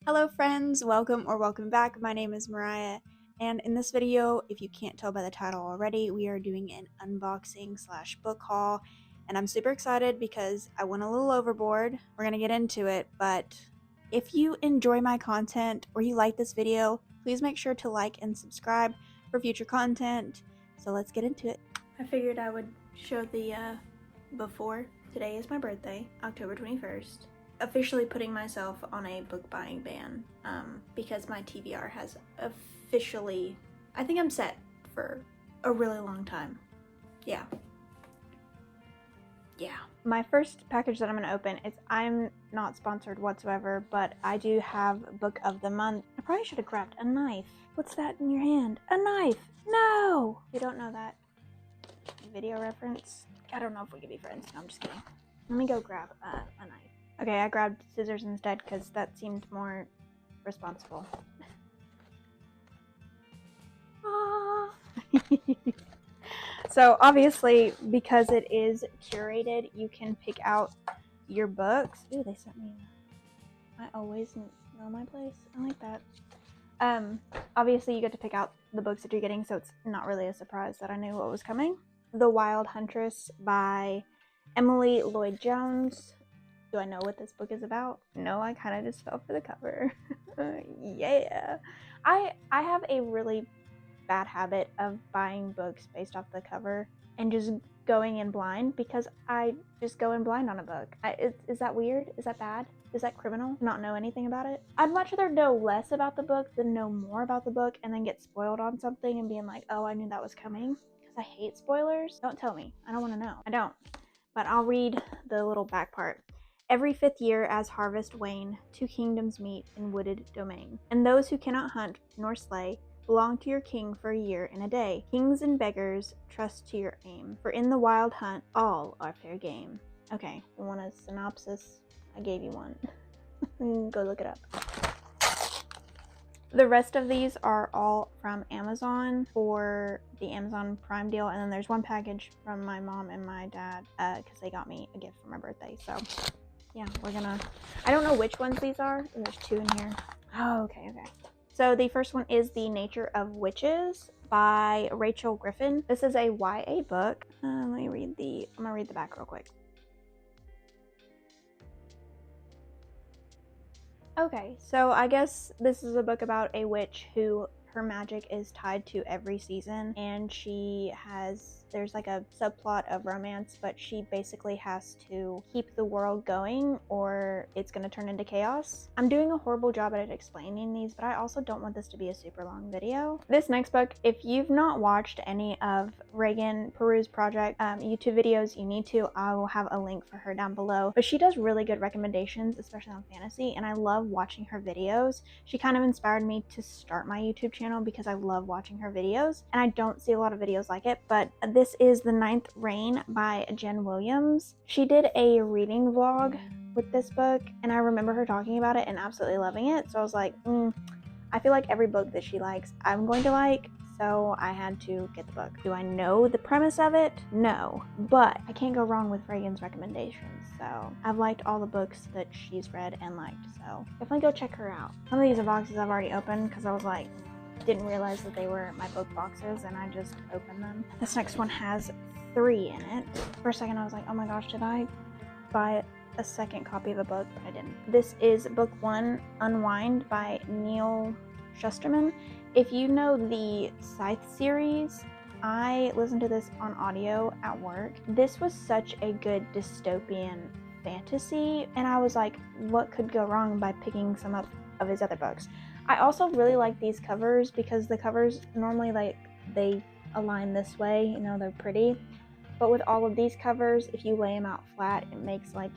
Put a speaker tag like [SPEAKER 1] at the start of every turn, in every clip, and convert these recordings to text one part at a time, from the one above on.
[SPEAKER 1] Hello friends, welcome back. My name is Mariah, and in this video, if you can't tell by the title already, we are doing an unboxing slash book haul, and I'm super excited because I went a little overboard. We're gonna get into it, but if you enjoy my content or you like this video, please make sure to like and subscribe for future content. So let's get into it. I figured I would show the before. Today is my birthday, October 21st. Officially putting myself on a book buying ban because my TBR has officially, I think I'm set for a really long time. Yeah. My first package that I'm gonna open is, I'm not sponsored whatsoever, but I do have book of the month. I probably should have grabbed a knife. What's that in your hand? A knife! No! You don't know that video reference? I don't know if we could be friends. No, I'm just kidding. Let me go grab a knife. Okay, I grabbed scissors instead because that seemed more responsible. So obviously, because it is curated, you can pick out your books. Ooh, they sent me I always know my place. I like that. Obviously you get to pick out the books that you're getting, so it's not really a surprise that I knew what was coming. The Wild Huntress by Emily Lloyd Jones. Do I know what this book is about? No, I kind of just fell for the cover. Yeah. I have a really bad habit of buying books based off the cover and just going in blind, because I just go in blind on a book. Is that weird? Is that bad? Is that criminal? Not know anything about it? I'd much rather know less about the book than know more about the book and then get spoiled on something and being like, oh, I knew that was coming. Because I hate spoilers. Don't tell me. I don't want to know. I don't. But I'll read the little back part. Every 5th year, as harvest wane, 2 kingdoms meet in wooded domain, and those who cannot hunt nor slay belong to your king for a year and a day. Kings and beggars, trust to your aim, for in the wild hunt all are fair game. Okay, you want a synopsis? I gave you one. Go look it up. The rest of these are all from Amazon for the Amazon Prime deal, and then there's one package from my mom and my dad because they got me a gift for my birthday. So yeah, we're gonna, I don't know which ones these are. There's 2 in here. Oh, okay. So the first one is The Nature of Witches by Rachel Griffin. This is a YA book. I'm gonna read the back real quick. Okay, so I guess this is a book about a witch who her magic is tied to every season, and there's like a subplot of romance, but she basically has to keep the world going or it's going to turn into chaos. I'm doing a horrible job at explaining these, but I also don't want this to be a super long video. This next book, if you've not watched any of Reagan Peruse Project YouTube videos, you need to. I will have a link for her down below, but she does really good recommendations, especially on fantasy, and I love watching her videos. She kind of inspired me to start my YouTube channel because I love watching her videos, and I don't see a lot of videos like it. But this is The Ninth Reign by Jen Williams. She did a reading vlog with this book, and I remember her talking about it and absolutely loving it. So I was like, I feel like every book that she likes, I'm going to like, so I had to get the book. Do I know the premise of it? No, but I can't go wrong with Reagan's recommendations. So I've liked all the books that she's read and liked, so definitely go check her out. Some of these are boxes I've already opened because I was like, didn't realize that they were my book boxes, and I just opened them. This next one has 3 in it. For a second I was like, oh my gosh, did I buy a second copy of a book? But I didn't. This is book 1, Unwind by Neil Shusterman. If you know the Scythe series, I listened to this on audio at work. This was such a good dystopian fantasy, and I was like, what could go wrong by picking some up of his other books? I also really like these covers because the covers normally, like, they align this way, you know, they're pretty. But with all of these covers, if you lay them out flat, it makes like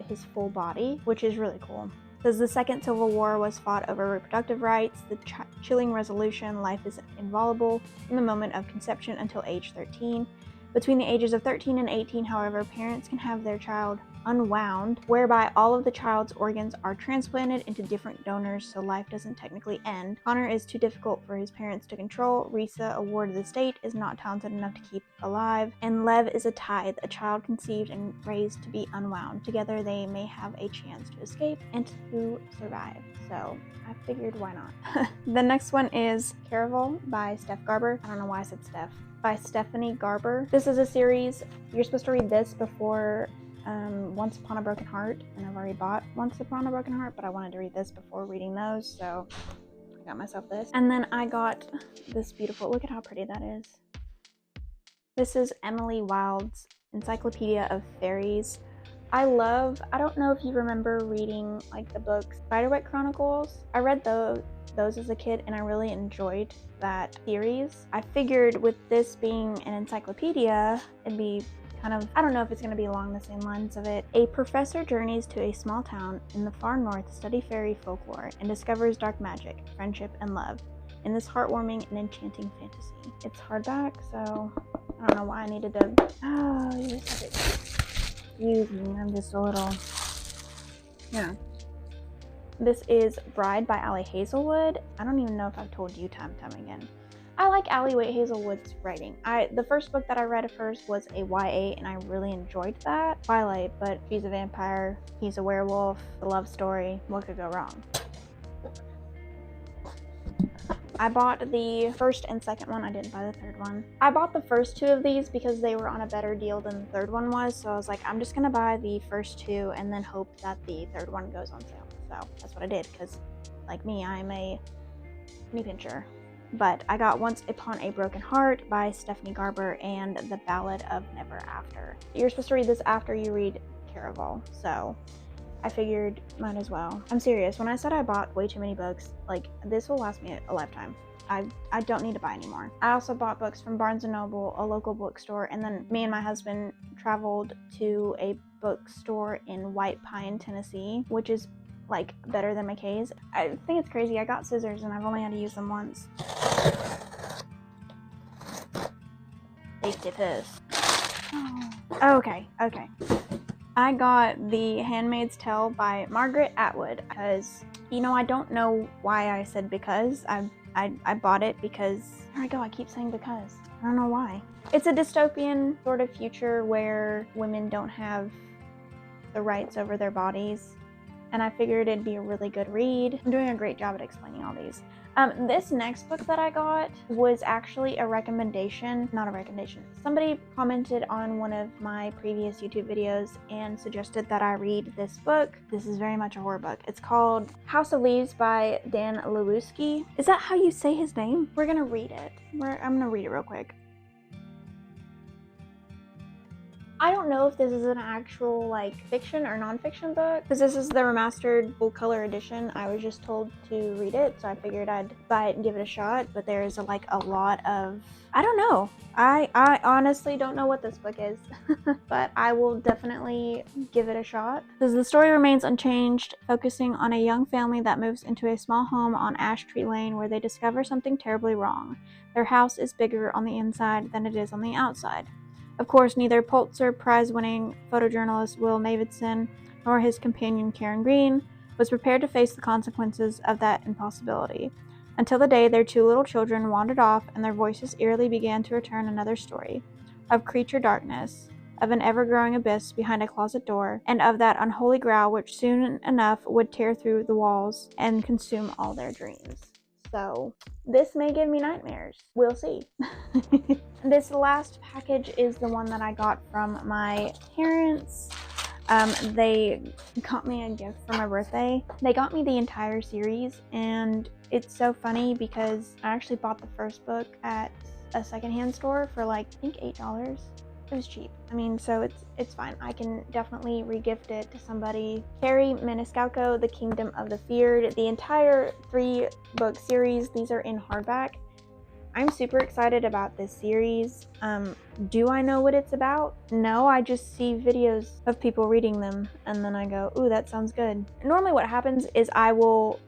[SPEAKER 1] his full body, which is really cool. It says the Second Civil War was fought over reproductive rights. The chilling resolution, life is inviolable from the moment of conception until age 13. Between the ages of 13 and 18, however, parents can have their child Unwound, whereby all of the child's organs are transplanted into different donors so life doesn't technically end. Connor is too difficult for his parents to control. Risa, a ward of the state, is not talented enough to keep alive. And Lev is a tithe, a child conceived and raised to be unwound. Together they may have a chance to escape and to survive. So I figured, why not? The next one is Caraval by Steph Garber. I don't know why I said Steph. By Stephanie Garber. This is a series. You're supposed to read this before Once Upon a Broken Heart, and I've already bought Once Upon a Broken Heart, but I wanted to read this before reading those, so I got myself this. And then I got this beautiful, look at how pretty that is. This is Emily Wilde's Encyclopedia of Fairies. I don't know if you remember reading like the books Spiderwick Chronicles. I read those as a kid and I really enjoyed that series. I figured with this being an encyclopedia, it'd be kind of, I don't know if it's going to be along the same lines of it. A professor journeys to a small town in the far north to study fairy folklore and discovers dark magic, friendship, and love in this heartwarming and enchanting fantasy. It's hardback, so I don't know why I needed to. Oh, you said it. Excuse me, I'm just a little. Yeah. This is Bride by Allie Hazelwood. I don't even know if I've told you time and time again. I like Allie Hazelwood's writing. The first book that I read of hers was a YA, and I really enjoyed that. Twilight, but she's a vampire, he's a werewolf, a love story. What could go wrong? I bought the first and second one. I didn't buy the third one. I bought the first two of these because they were on a better deal than the third one was. So I was like, I'm just gonna buy the first two and then hope that the third one goes on sale. So that's what I did because, like me, I'm a penny pincher. But I got Once Upon a Broken Heart by Stephanie Garber and The Ballad of Never After. You're supposed to read this after you read Caraval, so I figured might as well. I'm serious. When I said I bought way too many books, like, this will last me a lifetime. I don't need to buy anymore. I also bought books from Barnes & Noble, a local bookstore, and then me and my husband traveled to a bookstore in White Pine, Tennessee, which is like better than McKay's. I think it's crazy. I got scissors and I've only had to use them once. Tasty piss. Oh, okay. I got The Handmaid's Tale by Margaret Atwood because, you know, I don't know why I said because. I bought it because, there I go, I keep saying because. I don't know why. It's a dystopian sort of future where women don't have the rights over their bodies, and I figured it'd be a really good read. I'm doing a great job at explaining all these. This next book that I got was actually a recommendation, not a recommendation. Somebody commented on one of my previous YouTube videos and suggested that I read this book. This is very much a horror book. It's called House of Leaves by Dan Lewski. Is that how you say his name? We're gonna read it. I'm gonna read it real quick. I don't know if this is an actual like fiction or nonfiction book because this is the remastered full color edition. I was just told to read it, so I figured I'd buy it and give it a shot. But there's like a lot of, I don't know. I honestly don't know what this book is, but I will definitely give it a shot. Because the story remains unchanged, focusing on a young family that moves into a small home on Ash Tree Lane where they discover something terribly wrong. Their house is bigger on the inside than it is on the outside. Of course, neither Pulitzer Prize-winning photojournalist Will Davidson nor his companion Karen Green was prepared to face the consequences of that impossibility, until the day their two little children wandered off and their voices eerily began to return another story of creature darkness, of an ever-growing abyss behind a closet door, and of that unholy growl which soon enough would tear through the walls and consume all their dreams. So this may give me nightmares. We'll see. This last package is the one that I got from my parents. They got me a gift for my birthday. They got me the entire series, and it's so funny because I actually bought the first book at a secondhand store for like, I think $8. It was cheap. I mean, so it's fine. I can definitely regift it to somebody. Carrie Maniscalco, The Kingdom of the Feared. The entire 3-book series. These are in hardback. I'm super excited about this series. Do I know what it's about? No, I just see videos of people reading them and then I go, ooh, that sounds good. Normally what happens is I will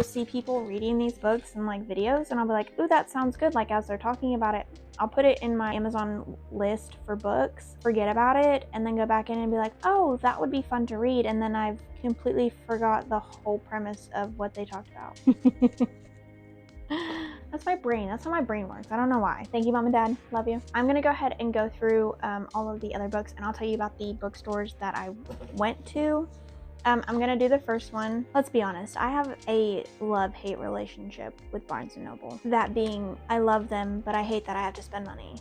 [SPEAKER 1] see people reading these books and like videos and I'll be like, ooh, that sounds good, like as they're talking about it. I'll put it in my Amazon list for books, forget about it, and then go back in and be like, oh, that would be fun to read, and then I've completely forgot the whole premise of what they talked about. That's my brain. That's how my brain works. I don't know why. Thank you, Mom and Dad. Love you. I'm going to go ahead and go through all of the other books, and I'll tell you about the bookstores that I went to. I'm going to do the first one. Let's be honest. I have a love-hate relationship with Barnes & Noble. That being, I love them, but I hate that I have to spend money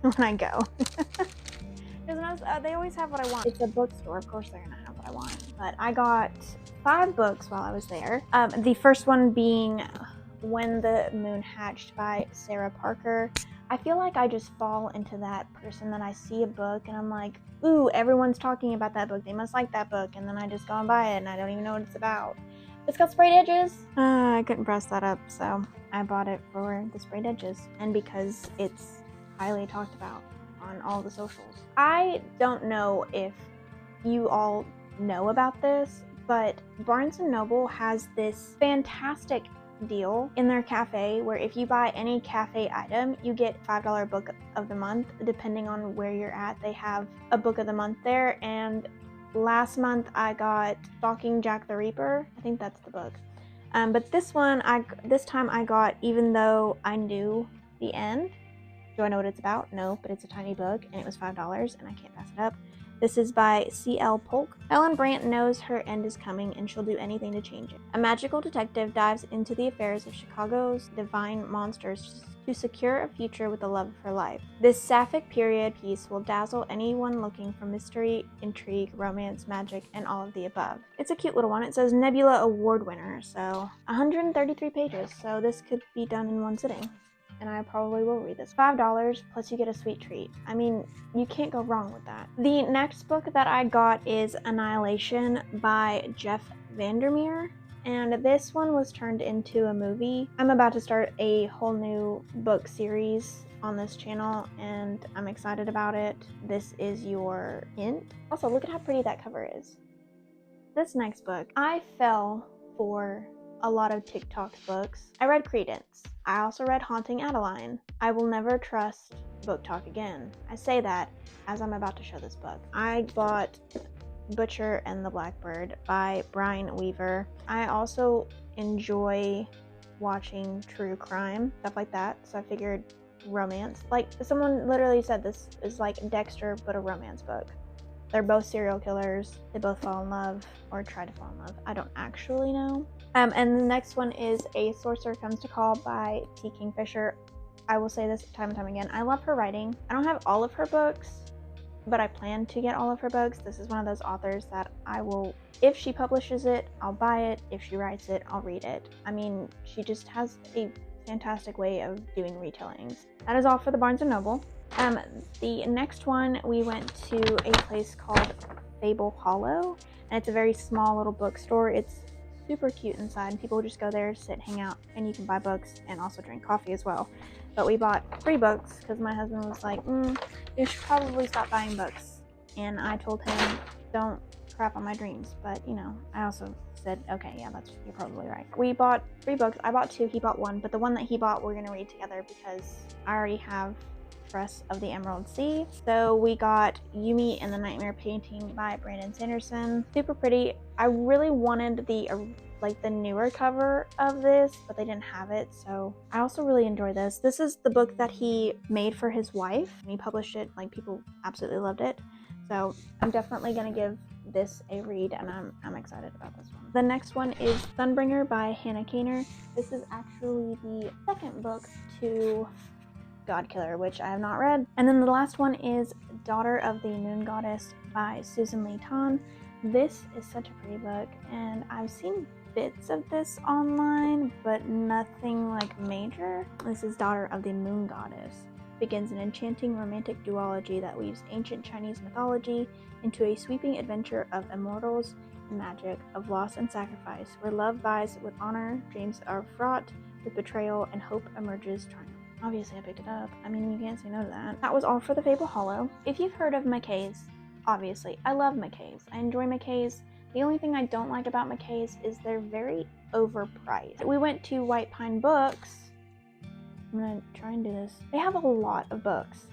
[SPEAKER 1] when I go. Because they always have what I want. It's a bookstore. Of course they're going to have what I want. But I got 5 books while I was there. The first one being When the Moon Hatched by Sarah Parker. I feel like I just fall into that person that I see a book and I'm like, ooh, everyone's talking about that book. They must like that book. And then I just go and buy it and I don't even know what it's about. It's got sprayed edges. I couldn't press that up, so I bought it for the sprayed edges. And because it's highly talked about on all the socials. I don't know if you all know about this, but Barnes & Noble has this fantastic deal in their cafe where if you buy any cafe item, you get $5 book of the month. Depending on where you're at, they have a book of the month there. And last month I got Stalking Jack the Reaper. I think that's the book. But this time I got Even Though I Knew the End. Do I know what it's about? No, but it's a tiny book and it was $5 and I can't pass it up. This is by C.L. Polk. Ellen Brandt knows her end is coming and she'll do anything to change it. A magical detective dives into the affairs of Chicago's divine monsters to secure a future with the love of her life. This sapphic period piece will dazzle anyone looking for mystery, intrigue, romance, magic, and all of the above. It's a cute little one. It says Nebula Award winner, so 133 pages, so this could be done in one sitting. And I probably will read this. $5 plus you get a sweet treat. I mean, you can't go wrong with that. The next book that I got is Annihilation by Jeff Vandermeer. And this one was turned into a movie. I'm about to start a whole new book series on this channel and I'm excited about it. This is your hint. Also, look at how pretty that cover is. This next book, I fell for a lot of TikTok books. I read Credence. I also read Haunting Adeline. I will never trust Book Talk again. I say that as I'm about to show this book. I bought Butcher and the Blackbird by Brian Weaver. I also enjoy watching true crime, stuff like that, so I figured romance. Like, someone literally said this is like Dexter, but a romance book. They're both serial killers. They both fall in love, or try to fall in love. I don't actually know. And the next one is A Sorcerer Comes to Call by T. Kingfisher. I will say this time and time again. I love her writing. I don't have all of her books, but I plan to get all of her books. This is one of those authors that I will, if she publishes it, I'll buy it. If she writes it, I'll read it. I mean, she just has a fantastic way of doing retellings. That is all for the Barnes & Noble. The next one, we went to a place called Fable Hollow, and it's a very small little bookstore. It's super cute inside, and people just go there, sit, hang out, and you can buy books and also drink coffee as well. But we bought 3 books because my husband was like, you should probably stop buying books. And I told him, don't crap on my dreams. But, you know, I also said, okay, yeah, you're probably right. We bought 3 books. I bought 2, he bought 1, but the one that he bought we're going to read together because I already have Tress of the Emerald Sea. So we got Yumi and the Nightmare Painting by Brandon Sanderson. Super pretty. I really wanted the newer cover of this, but they didn't have it, so I also really enjoy this. This is the book that he made for his wife, and he published it. Like, people absolutely loved it, so I'm definitely gonna give this a read, and I'm excited about this one. The next one is Sunbringer by Hannah Kaner. This is actually the second book to Godkiller, which I have not read. And then the last one is Daughter of the Moon Goddess by Susan Lee Tan. This is such a pretty book, and I've seen bits of this online, but nothing like major. This is Daughter of the Moon Goddess. Begins an enchanting romantic duology that weaves ancient Chinese mythology into a sweeping adventure of immortals and magic, of loss and sacrifice, where love vies with honor, dreams are fraught with betrayal, and hope emerges triumphant. Obviously, I picked it up. I mean, you can't say no to that. That was all for the Fable Hollow. If you've heard of McKay's, obviously, I love McKay's. I enjoy McKay's. The only thing I don't like about McKay's is they're very overpriced. We went to White Pine Books, I'm gonna try and do this. They have a lot of books,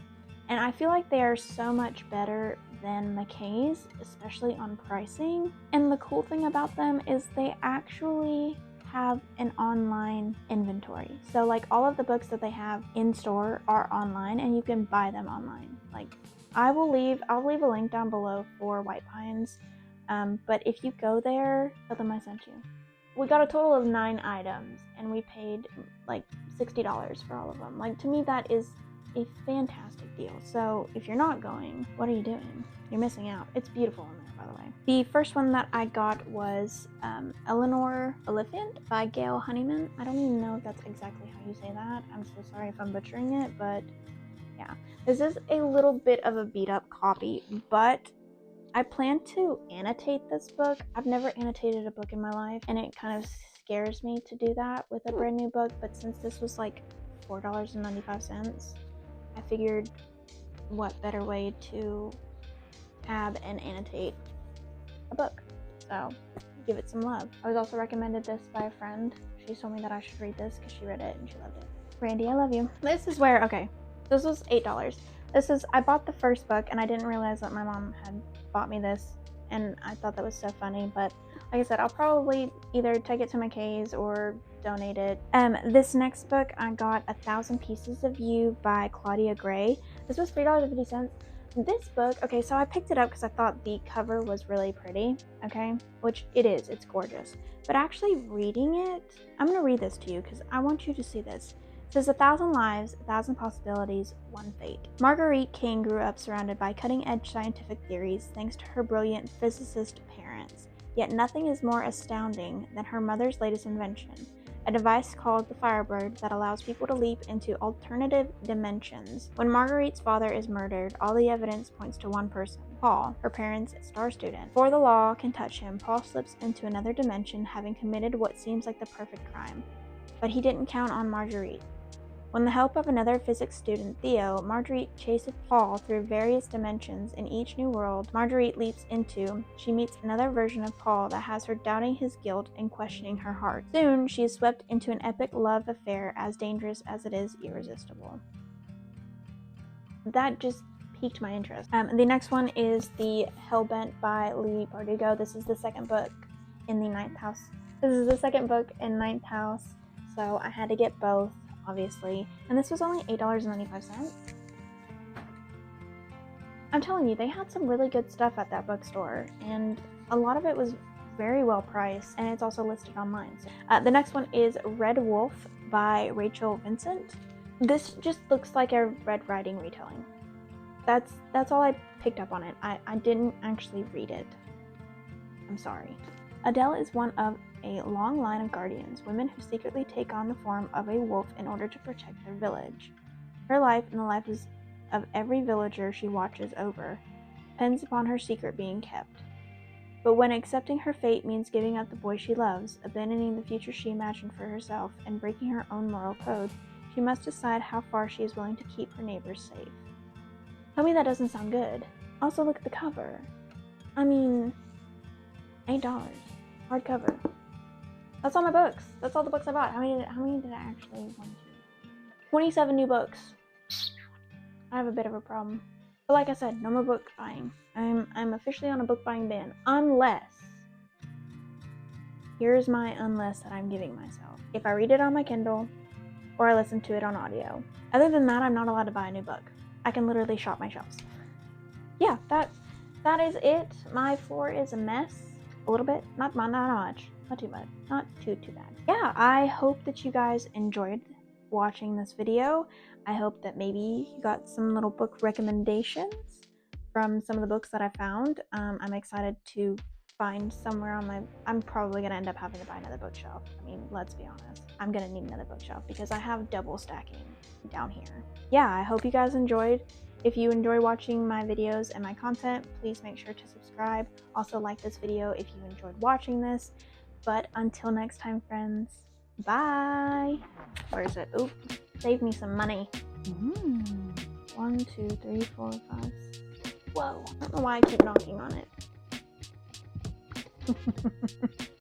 [SPEAKER 1] and I feel like they are so much better than McKay's, especially on pricing. And the cool thing about them is they actually have an online inventory. So like all of the books that they have in store are online, and you can buy them online. Like I'll leave a link down below for White Pines. But if you go there, tell them I sent you. We got a total of 9 items, and we paid like $60 for all of them. Like, to me, that is a fantastic deal. So if you're not going, what are you doing? You're missing out. It's beautiful in there, by the way. The first one that I got was Eleanor Oliphant by Gail Honeyman. I don't even know if that's exactly how you say that. I'm so sorry if I'm butchering it, but yeah. This is a little bit of a beat up copy, but I plan to annotate this book. I've never annotated a book in my life, and it kind of scares me to do that with a brand new book, but since this was like $4.95, I figured what better way to tab and annotate a book. So give it some love. I was also recommended this by a friend. She told me that I should read this because she read it and she loved it. Randy, I love you. This is where, okay, this was $8. I bought the first book and I didn't realize that my mom had bought me this, and I thought that was so funny, but like I said, I'll probably either take it to McKay's or donate it. This next book I got 1,000 Pieces of You by Claudia Gray. This was $3.50. This book, okay, so I picked it up because I thought the cover was really pretty, okay, which it is, it's gorgeous, but actually reading it, I'm going to read this to you because I want you to see this. It says 1,000 lives, 1,000 possibilities, one fate. Marguerite King grew up surrounded by cutting-edge scientific theories thanks to her brilliant physicist parents. Yet nothing is more astounding than her mother's latest invention, a device called the Firebird that allows people to leap into alternative dimensions. When Marguerite's father is murdered, all the evidence points to one person, Paul, her parents' star student. Before the law can touch him, Paul slips into another dimension, having committed what seems like the perfect crime. But he didn't count on Marguerite. With the help of another physics student, Theo, Marguerite chases Paul through various dimensions. In each new world Marguerite leaps into, she meets another version of Paul that has her doubting his guilt and questioning her heart. Soon, she is swept into an epic love affair as dangerous as it is irresistible. That just piqued my interest. The next one is The Hellbent by Lee Bardugo. This is the second book in the Ninth House. So I had to get both, obviously, and this was only $8.95. I'm telling you, they had some really good stuff at that bookstore, and a lot of it was very well priced, and it's also listed online. So, the next one is Red Wolf by Rachel Vincent. This just looks like a Red Riding retelling. That's all I picked up on it. I didn't actually read it. I'm sorry. Adele is one of a long line of guardians, women who secretly take on the form of a wolf in order to protect their village. Her life and the lives of every villager she watches over depends upon her secret being kept. But when accepting her fate means giving up the boy she loves, abandoning the future she imagined for herself, and breaking her own moral code, she must decide how far she is willing to keep her neighbors safe. Tell me that doesn't sound good. Also, look at the cover. I mean, $8. Hardcover. That's all my books. That's all the books I bought. How many did I actually want to? 27 new books. I have a bit of a problem. But like I said, no more book buying. I'm officially on a book buying ban. Unless, here's my unless that I'm giving myself. If I read it on my Kindle, or I listen to it on audio. Other than that, I'm not allowed to buy a new book. I can literally shop my shelves. Yeah, that is it. My floor is a mess. A little bit. Not much. Not too bad. Not too bad. Yeah, I hope that you guys enjoyed watching this video. I hope that maybe you got some little book recommendations from some of the books that I found. I'm excited to find somewhere on my... I'm probably going to end up having to buy another bookshelf. I mean, let's be honest. I'm going to need another bookshelf because I have double stacking down here. Yeah, I hope you guys enjoyed. If you enjoy watching my videos and my content, please make sure to subscribe. Also like this video if you enjoyed watching this. But until next time, friends, bye. Where is it? Oop, save me some money. 1, 2, 3, 4, 5. Whoa, I don't know why I keep knocking on it.